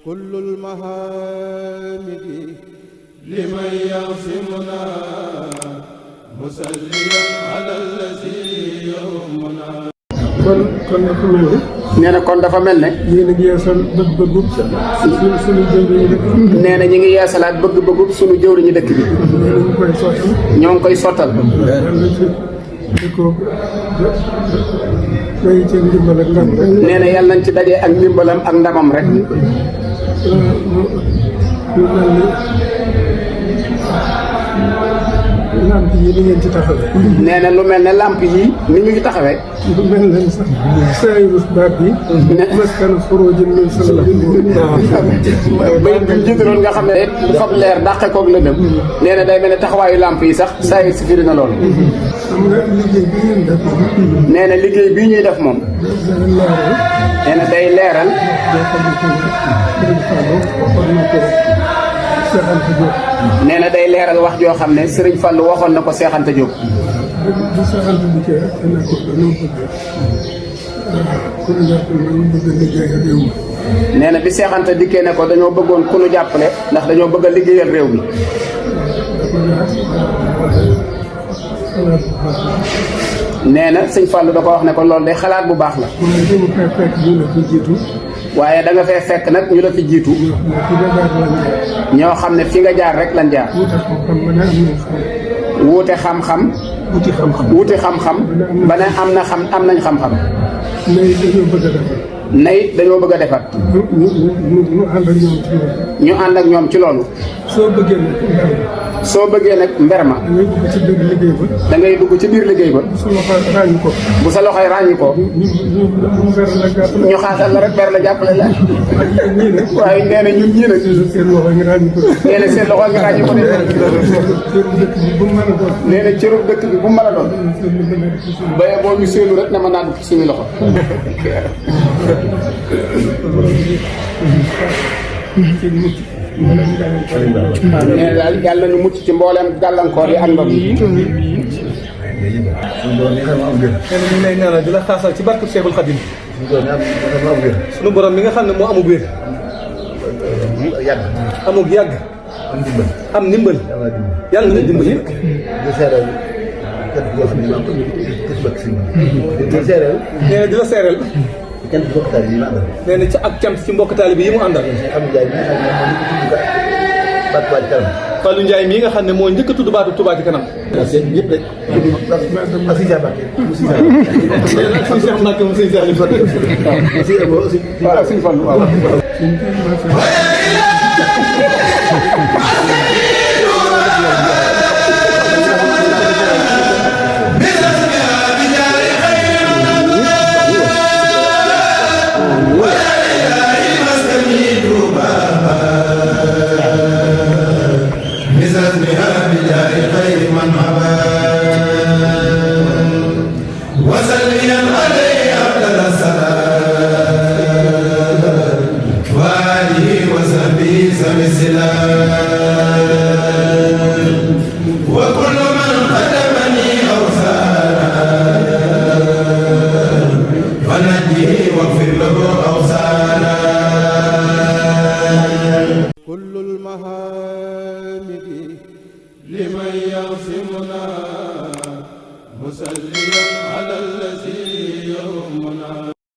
كل المحامد لمن يعصمنا مسليا على الذي يهمنا. kon dafa mel ne. nee na kon dafa mel ne. yéen a ngi yeesal bëgg-bëggub suñu jëwriñu dëkk bi. nee na ñu ngi yeesalaat bëgg-bëggub suñu jëwriñu dëkk bi. ñoo ngi koy sottal. nee na yàlla nañ ci dajee ak ndimbalam ak ndamam rek. lamp yi ni ngeen ci taxawee. nee na lu mel ne lamp yi ni ñu ngi taxawee. lu mel ne sax saayirus baat bi. maskanu xurujin min salatin. bay bi ñu jiitaloon nga xam ne du fab leer dàqe koog lëndëm. nee na day mel ne taxawaayu lamp yi sax saayir si firi na loolu. xam nga liggéey bi ngeen def moom. nee na liggéey bii ñuy def moom. nee na day leeral. nee na day leeral wax joo xam ne Sëriñ Fallu waxoon na ko Seex Anta Jóob. nee na bi Seex Anta dikkee ne ko dañoo bëggoon ku nu jàppale ndax dañoo bëgg a liggéeyal réew mi. nee na Sëñ Fallu da ko wax ne ko loolu day xalaat bu baax la. waaye da nga fee fekk nag ñu la fi jiitu. ñoo xam ne fi nga jaar rek lan jaar. wuute xam-xam. wuti xam-xam. ba ne am nañ xam-xam. nay dañoo bëgg a defar. ñu ànd ak ñoom ci loolu. soo bëggee nag mber ma. da ngay dugg ci biir liggéey ba. bu sa loxoy ràññi ko. ñu xaasal la rek ber la jàppale la. waaye nee na ñun ñii nag. nee na seen loxo nga ràññi ko de. nee na cërub dëkk bi bu mu mën a doon. baye boo ñu séenu rek ne ma naa dugg ci suñu loxo. nee na daal yàlla nañu mucc ci mbooleem gàllankoor yi ak ndog yi. nee na ñu ngi lay ñaanal di la xaasal ci barke Cheikhul Khadim. sunu borom mi nga xam ne moo amug wér. amug yàgg. am ndimbal. yàlla na dimbali. nee na di la seereel. nee na ci ak cant ci mbokk taalibe yi mu àndal. Fallou Ndiaye mii nga xam ne moo njëkk a tudd baatu Touba ci kanam. ñëpp rek. ak si Cheikh Mbacke. ak si Cheikh Mbacke moom sëñ Cheikh. waaw ak Sëñ Fallu waaw.